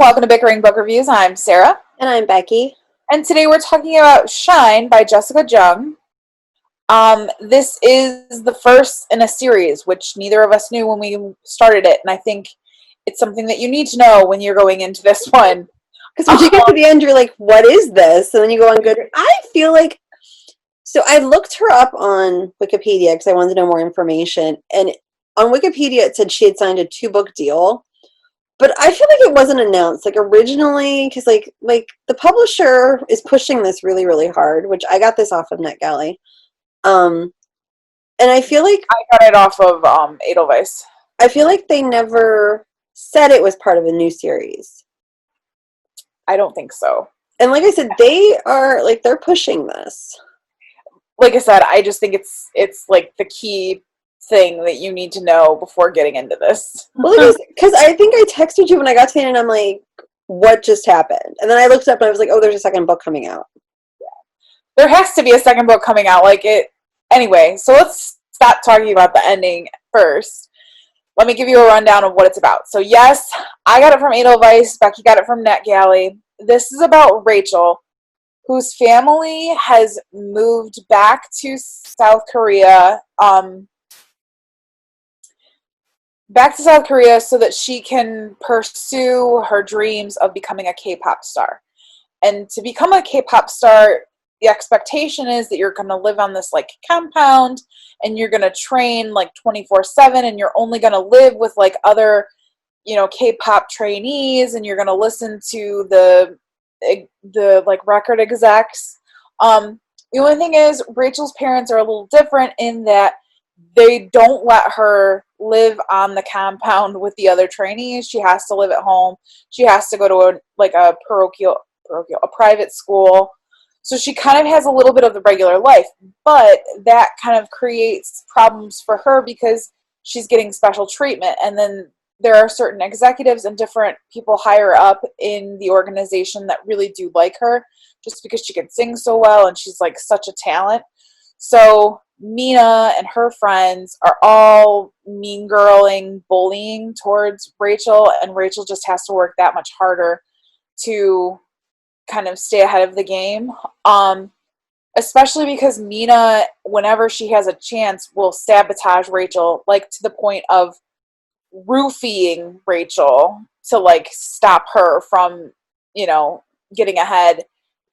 welcome to Bickering Book Reviews. I'm Sarah, And I'm Becky. and today we're talking about Shine by Jessica Jung. This is the first in a series, which neither of us knew when we started it, and I think it's something that you need to know when you're going into this one. Because when you get to the end, you're like, what is this? And then you go on Goodreads. I feel like, so I looked her up on Wikipedia because I wanted to know more information. And on Wikipedia, it said she had signed a 2-book deal. But I feel like it wasn't announced. Like originally, because like the publisher is pushing this really, really hard, which I got this off of NetGalley. And I feel like I got it off of Edelweiss. I feel like they never said it was part of a new series. I don't think so. And like I said, they're pushing this. Like I said, I just think it's like the key thing that you need to know before getting into this. Well, because I think I texted you when I got to the end, and I'm like, what just happened? And then I looked up and I was like, oh, there's a second book coming out. There has to be a second book coming out. Anyway, so let's stop talking about the ending first. Let me give you a rundown of what it's about. So yes, I got it from Edelweiss. Becky got it from NetGalley. This is about Rachel, whose family has moved back to South Korea, so that she can pursue her dreams of becoming a K-pop star. And to become a K-pop star, the expectation is that you're going to live on this compound, and you're going to train 24/7, and you're only going to live with other K-pop trainees, and you're going to listen to the record execs. The only thing is, Rachel's parents are a little different in that they don't let her live on the compound with the other trainees. She has to live at home. She has to go to a private school. So she kind of has a little bit of the regular life, but that kind of creates problems for her because she's getting special treatment. And then there are certain executives and different people higher up in the organization that really do like her just because she can sing so well and she's such a talent. So Mina and her friends are all mean girling, bullying towards Rachel, and Rachel just has to work that much harder to kind of stay ahead of the game. Especially because Mina, whenever she has a chance, will sabotage Rachel, to the point of roofing Rachel to stop her from, getting ahead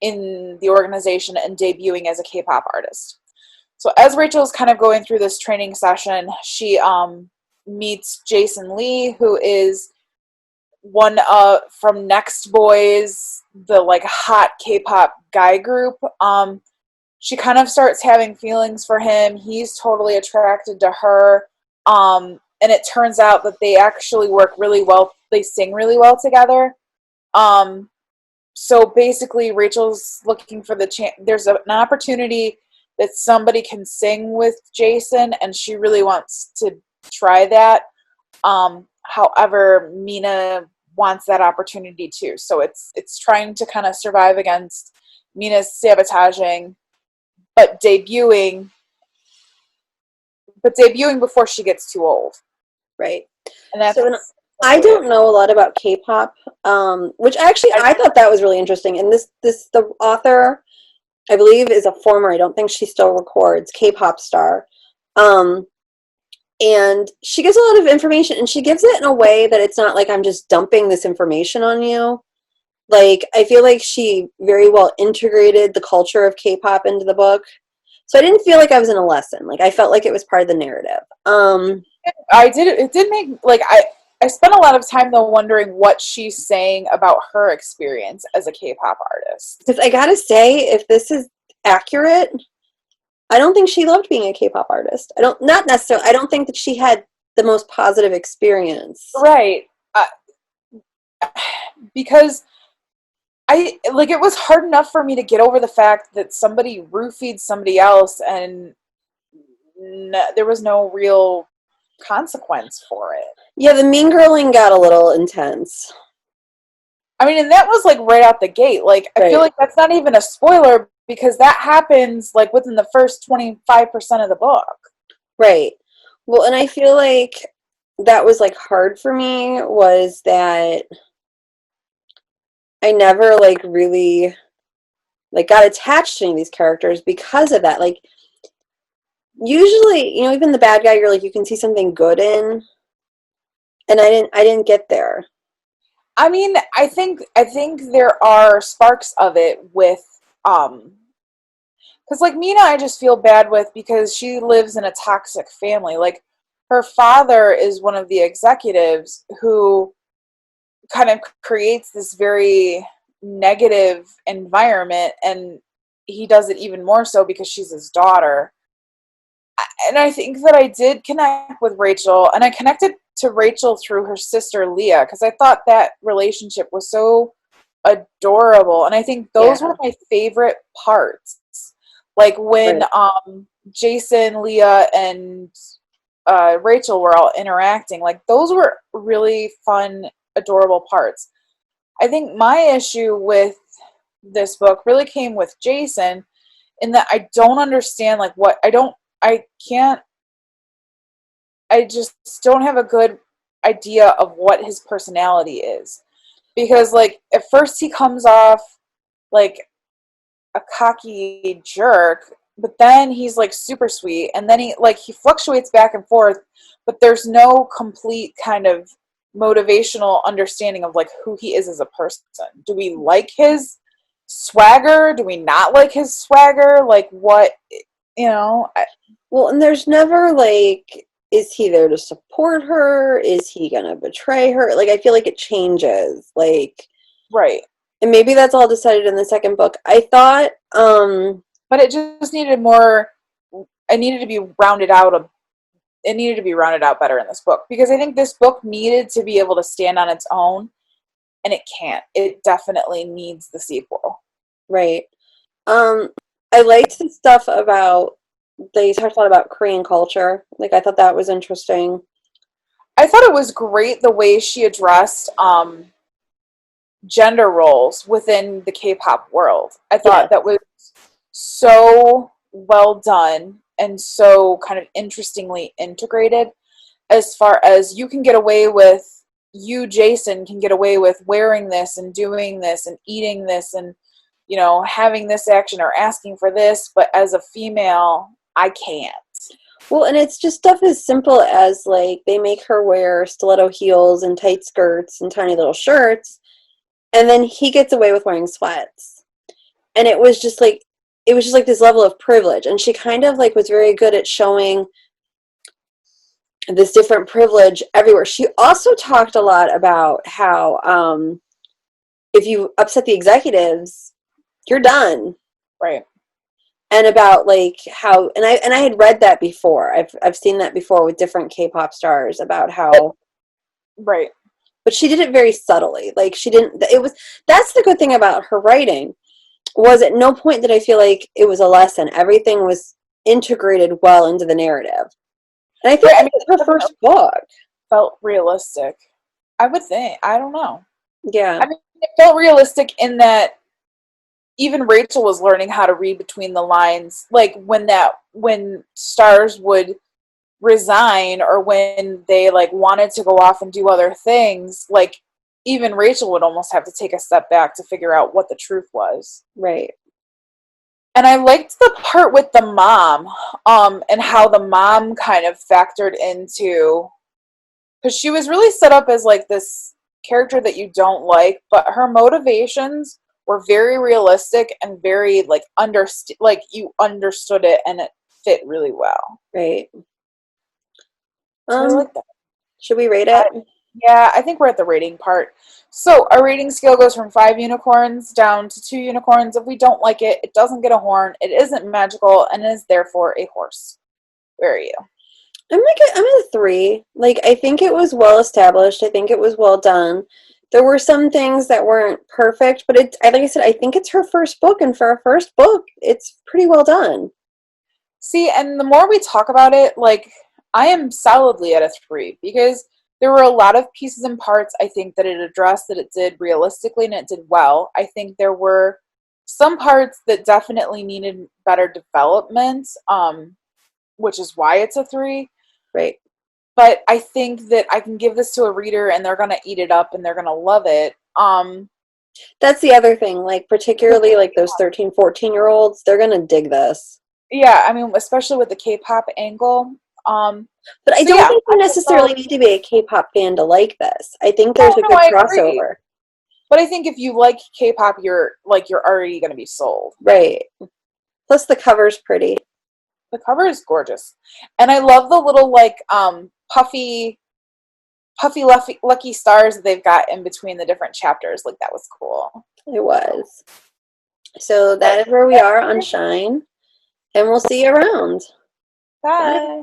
in the organization and debuting as a K-pop artist. So as Rachel is kind of going through this training session, she meets Jason Lee, who is one from Next Boys, the hot K-pop guy group. She kind of starts having feelings for him. He's totally attracted to her. And it turns out that they actually work really well. They sing really well together. So basically, Rachel's looking for the chance. There's an opportunity that somebody can sing with Jason, and she really wants to try that. However, Mina wants that opportunity too. So it's trying to kind of survive against Mina's sabotaging, but debuting before she gets too old. Right. And that's I don't know a lot about K-pop, which actually I thought that was really interesting. And the author, I believe, is a former, I don't think she still records, K-pop star. And she gives a lot of information, and she gives it in a way that it's not like I'm just dumping this information on you. I feel like she very well integrated the culture of K-pop into the book. So I didn't feel like I was in a lesson. I felt like it was part of the narrative. It did make, I spent a lot of time though wondering what she's saying about her experience as a K-pop artist. Because I gotta say, if this is accurate, I don't think she loved being a K-pop artist. Not necessarily. I don't think that she had the most positive experience. Right. Because it was hard enough for me to get over the fact that somebody roofied somebody else and there was no real consequence for it. Yeah, the mean girling got a little intense. I mean, and that was right out the gate. I feel like that's not even a spoiler because that happens within the first 25% of the book. Right. Well, and I feel like that was hard for me was that I never like really like got attached to any of these characters because of that. Like usually, you know, even the bad guy you're like you can see something good in, and I didn't get there. I mean, I think there are sparks of it with because like Mina, I just feel bad with because she lives in a toxic family. Like her father is one of the executives who kind of creates this very negative environment, and he does it even more so because she's his daughter. And I think that I did connect with Rachel, and I connected to Rachel through her sister Leah because I thought that relationship was so adorable, and I think those Yeah, were my favorite parts. Like when right. Jason, Leah, and Rachel were all interacting. Like those were really fun, adorable parts. I think my issue with this book really came with Jason in that I don't understand like what I can't I just don't have a good idea of what his personality is. Because like at first he comes off like a cocky jerk, but then he's like super sweet, and then he fluctuates back and forth, but there's no complete kind of motivational understanding of like who he is as a person. Do we like his swagger? Do we not like his swagger? Like what, you know? Well, and there's never like, is he there to support her? Is he gonna betray her? Like, I feel like it changes. Like, Right. and maybe that's all decided in the second book. I thought, But it just needed more. It needed to be rounded out. It needed to be rounded out better in this book because I think this book needed to be able to stand on its own, and it can't. It definitely needs the sequel. right. Um, I liked the stuff about, they talked a lot about Korean culture. Like, I thought that was interesting. I thought it was great the way she addressed gender roles within the K-pop world. I Yeah, thought that was so well done and so kind of interestingly integrated as far as you, Jason, can get away with wearing this and doing this and eating this and, having this action or asking for this, but as a female, I can't. well, and it's just stuff as simple as like they make her wear stiletto heels and tight skirts and tiny little shirts, and then he gets away with wearing sweats. And it was just like this level of privilege, and she kind of like was very good at showing this different privilege everywhere. She also talked a lot about how if you upset the executives, you're done. Right. And about like how, and I had read that before. I've seen that before with different K-pop stars about how, Right. but she did it very subtly. Like she didn't. It was, that's the good thing about her writing, was at no point did I feel like it was a lesson. Everything was integrated well into the narrative. And I feel Right. I like mean, it's it her definitely first book. felt realistic. I would think. I don't know. Yeah. I mean, it felt realistic in that even Rachel was learning how to read between the lines. Like when stars would resign or when they like wanted to go off and do other things, like even Rachel would almost have to take a step back to figure out what the truth was. Right. And I liked the part with the mom, and how the mom kind of factored into, because she was really set up as like this character that you don't like, but her motivations were very realistic and very like you understood it and it fit really well. Right. So I like that. Should we rate I, it? yeah, I think we're at the rating part. So our rating scale goes from 5 unicorns down to 2 unicorns. If we don't like it, it doesn't get a horn, it isn't magical, and is therefore a horse. Where are you? I'm at a 3. Like I think it was well established. I think it was well done. There were some things that weren't perfect, but like I said, I think it's her first book, and for a first book, it's pretty well done. See, and the more we talk about it, like I am solidly at a 3 because there were a lot of pieces and parts I think that it addressed that it did realistically and it did well. I think there were some parts that definitely needed better development, which is why it's a 3. Right. But I think that I can give this to a reader and they're gonna eat it up and they're gonna love it. That's the other thing, like particularly like those 13, 14-year-olds, they're gonna dig this. Yeah, I mean, especially with the K-pop angle. But I So don't yeah, think you necessarily need to be a K-pop fan to like this. I think no, there's a no, good I agree. crossover. But I think if you like K-pop, you're already going to be sold. Right. Plus the cover's pretty. The cover is gorgeous, and I love the little like puffy lucky stars that they've got in between the different chapters. Like that was cool. It was. So But that is where we are on Shine, and we'll see you around. Bye. bye.